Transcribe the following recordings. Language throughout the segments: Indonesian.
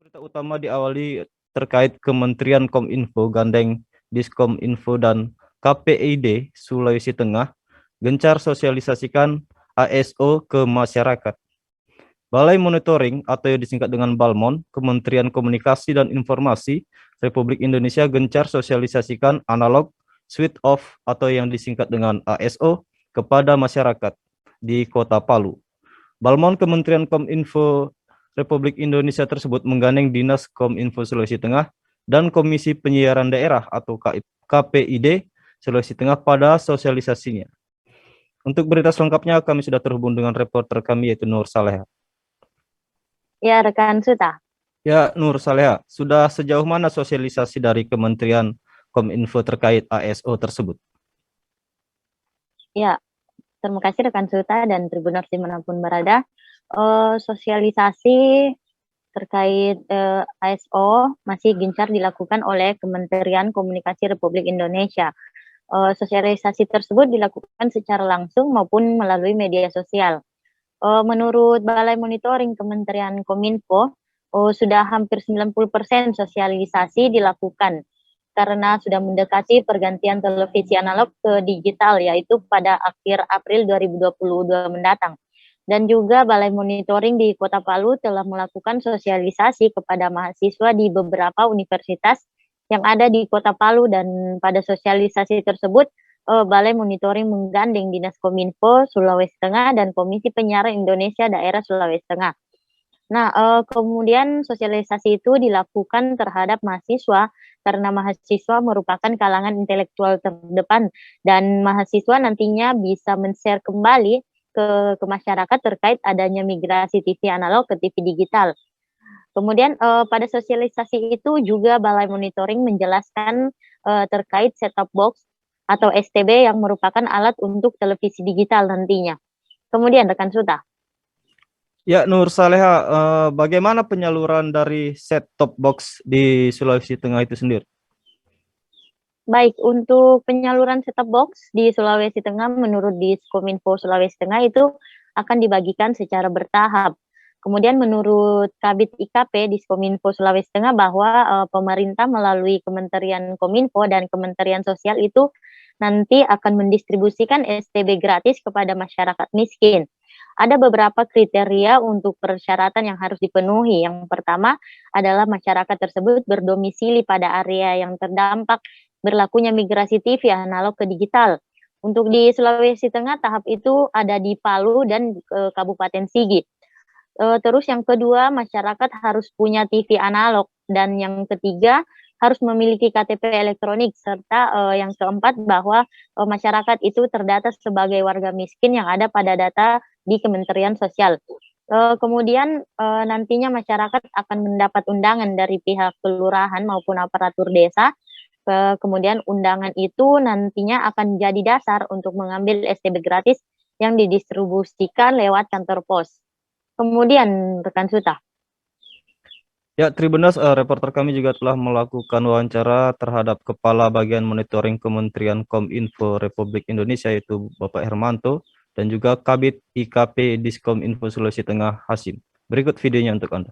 Berita utama diawali terkait Kementerian Kominfo gandeng Diskominfo dan KPID Sulawesi Tengah gencar sosialisasikan ASO ke masyarakat. Balai Monitoring atau yang disingkat dengan Balmon, Kementerian Komunikasi dan Informasi Republik Indonesia gencar sosialisasikan analog switch off atau yang disingkat dengan ASO kepada masyarakat di Kota Palu. Balmon Kementerian Kominfo Republik Indonesia tersebut menggandeng Dinas Kominfo Sulawesi Tengah dan Komisi Penyiaran Daerah atau KPID Sulawesi Tengah pada sosialisasinya. Untuk berita selengkapnya kami sudah terhubung dengan reporter kami yaitu Nur Saleha. Ya, rekan Suta. Ya, Nur Saleha, sudah sejauh mana sosialisasi dari Kementerian Kominfo terkait ASO tersebut? Ya, terima kasih rekan Suta dan Tribuners dimanapun berada. Sosialisasi terkait ASO masih gencar dilakukan oleh Kementerian Komunikasi Republik Indonesia. Sosialisasi tersebut dilakukan secara langsung maupun melalui media sosial. Menurut Balai Monitoring Kementerian Kominfo, sudah hampir 90% sosialisasi dilakukan karena sudah mendekati pergantian televisi analog ke digital, yaitu pada akhir April 2022 mendatang. Dan juga Balai Monitoring di Kota Palu telah melakukan sosialisasi kepada mahasiswa di beberapa universitas yang ada di Kota Palu, dan pada sosialisasi tersebut Balai Monitoring menggandeng Dinas Kominfo Sulawesi Tengah dan Komisi Penyiaran Indonesia Daerah Sulawesi Tengah. Nah, kemudian sosialisasi itu dilakukan terhadap mahasiswa karena mahasiswa merupakan kalangan intelektual terdepan dan mahasiswa nantinya bisa men-share kembali ke masyarakat terkait adanya migrasi TV analog ke TV digital. Kemudian pada sosialisasi itu juga Balai Monitoring menjelaskan terkait set-top box atau STB yang merupakan alat untuk televisi digital nantinya. Kemudian rekan Suta. Ya, Nur Saleha, bagaimana penyaluran dari set-top box di Sulawesi Tengah itu sendiri? Baik, untuk penyaluran set-top box di Sulawesi Tengah menurut Diskominfo Sulawesi Tengah itu akan dibagikan secara bertahap. Kemudian menurut Kabid IKP Diskominfo Sulawesi Tengah bahwa pemerintah melalui Kementerian Kominfo dan Kementerian Sosial itu nanti akan mendistribusikan STB gratis kepada masyarakat miskin. Ada beberapa kriteria untuk persyaratan yang harus dipenuhi. Yang pertama adalah masyarakat tersebut berdomisili pada area yang terdampak berlakunya migrasi TV analog ke digital. Untuk di Sulawesi Tengah tahap itu ada di Palu dan Kabupaten Sigi. Terus yang kedua, masyarakat harus punya TV analog, dan yang ketiga harus memiliki KTP elektronik, serta yang keempat bahwa masyarakat itu terdata sebagai warga miskin yang ada pada data di Kementerian Sosial. Kemudian nantinya masyarakat akan mendapat undangan dari pihak kelurahan maupun aparatur desa. Kemudian undangan itu nantinya akan jadi dasar untuk mengambil STB gratis yang didistribusikan lewat kantor pos. Kemudian rekan Suta. Ya, Tribuners, reporter kami juga telah melakukan wawancara terhadap Kepala Bagian Monitoring Kementerian Kominfo Republik Indonesia yaitu Bapak Hermanto dan juga Kabid IKP Diskominfo Sulawesi Tengah Hasim. Berikut videonya untuk Anda.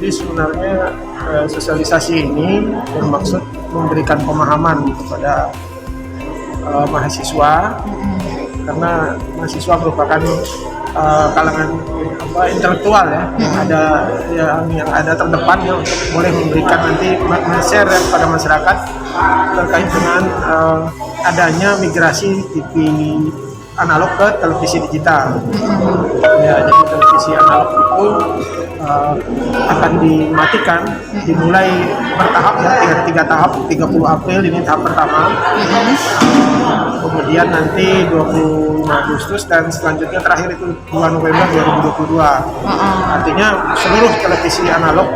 Jadi sebenarnya sosialisasi ini bermaksud memberikan pemahaman kepada mahasiswa, karena mahasiswa merupakan kalangan intelektual ya, yang ada terdepan ya, untuk boleh memberikan nanti share kepada masyarakat terkait dengan adanya migrasi TV analog ke televisi digital. Ya, jadi televisi analog itu akan dimatikan, dimulai bertahap ya, tiga tahap, 30 April ini tahap pertama. Kemudian nanti 25 Agustus dan selanjutnya terakhir itu 2 November 2022. Artinya seluruh televisi analog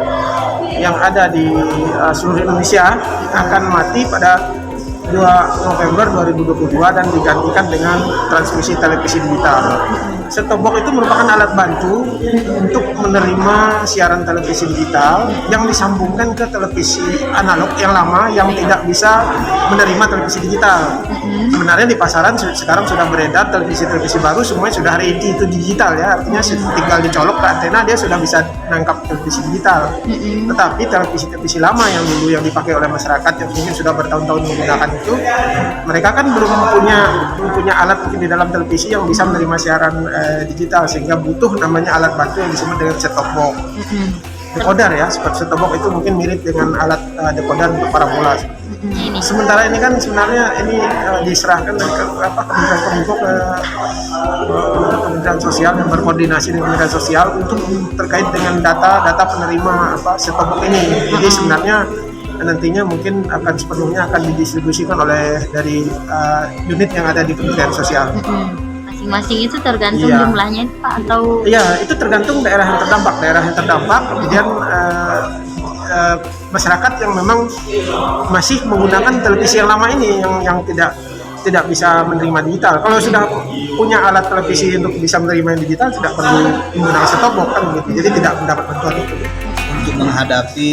yang ada di seluruh Indonesia akan mati pada 2 November 2022 dan digantikan dengan transmisi televisi digital. Set-top box itu merupakan alat bantu untuk menerima siaran televisi digital yang disambungkan ke televisi analog yang lama yang tidak bisa menerima televisi digital. Sebenarnya di pasaran sekarang sudah beredar televisi-televisi baru semuanya sudah ready itu digital ya, artinya tinggal dicolok ke antena dia sudah bisa menangkap televisi digital. Tetapi televisi-televisi lama yang dulu yang dipakai oleh masyarakat yang mungkin sudah bertahun-tahun menggunakan itu, mereka kan belum punya alat mungkin di dalam televisi yang bisa menerima siaran digital, sehingga butuh namanya alat bantu yang disebut dengan set-top box. Decoder ya, seperti set-top box itu mungkin mirip dengan alat decoder untuk parabola. Sementara ini kan sebenarnya ini diserahkan ke Kementerian Kominfo ke Kementerian Sosial yang berkoordinasi dengan Kementerian Sosial untuk terkait dengan data penerima set-top box ini. Jadi sebenarnya nantinya mungkin akan sepenuhnya akan didistribusikan oleh dari unit yang ada di Kementerian Sosial. Masing-masing itu tergantung jumlahnya itu Pak, atau? Iya, itu tergantung daerah yang terdampak, kemudian masyarakat yang memang masih menggunakan televisi yang lama ini yang tidak bisa menerima digital. Kalau sudah punya alat televisi untuk bisa menerima yang digital, tidak perlu menggunakan set-top box kan gitu. Jadi tidak mendapat bantuan itu. Untuk menghadapi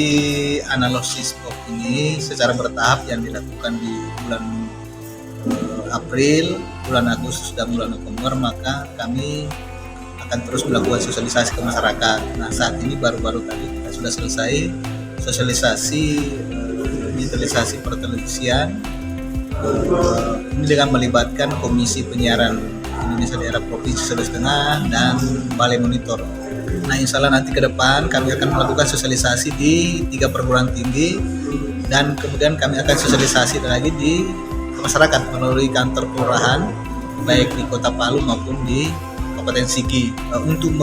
analisis box ini secara bertahap yang dilakukan di bulan April, bulan Agustus dan bulan November, maka kami akan terus melakukan sosialisasi ke masyarakat. Nah, saat ini baru-baru tadi kita sudah selesai sosialisasi digitalisasi pertelevisian ini dengan melibatkan Komisi Penyiaran Indonesia Daerah Provinsi Sulawesi Tengah dan Balai Monitor. Nah, insya Allah nanti ke depan kami akan melakukan sosialisasi di 3 perguruan tinggi dan kemudian kami akan sosialisasi lagi di masyarakat melalui kantor kelurahan baik di Kota Palu maupun di Kabupaten Sigi untuk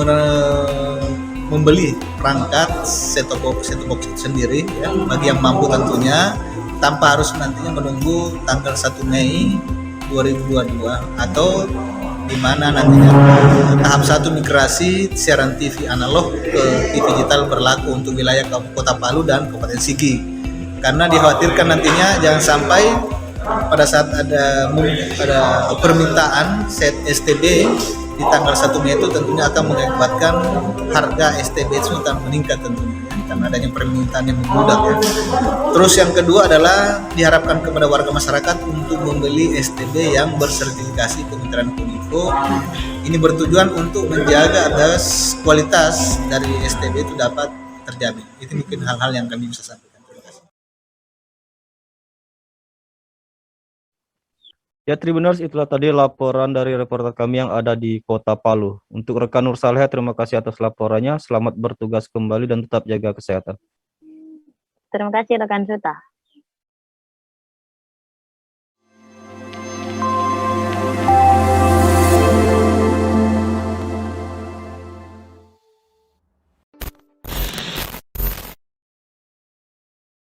membeli perangkat set-top box itu sendiri ya, bagi yang mampu tentunya tanpa harus nantinya menunggu tanggal 1 Mei 2022 atau di mana nantinya tahap 1 migrasi siaran TV analog ke TV digital berlaku untuk wilayah Kota Palu dan Kabupaten Sigi, karena dikhawatirkan nantinya jangan sampai pada saat ada permintaan set STB di tanggal 1 Mei itu tentunya akan mengakibatkan harga STB itu akan meningkat tentunya karena adanya permintaan yang membludak ya. Terus yang kedua adalah diharapkan kepada warga masyarakat untuk membeli STB yang bersertifikasi Kementerian Kominfo. Ini bertujuan untuk menjaga agar kualitas dari STB itu dapat terjamin. Itu mungkin hal-hal yang kami bisa sampaikan. Ya Tribuners, itulah tadi laporan dari reporter kami yang ada di Kota Palu. Untuk rekan Nur Saleh, terima kasih atas laporannya. Selamat bertugas kembali dan tetap jaga kesehatan. Terima kasih rekan Suta.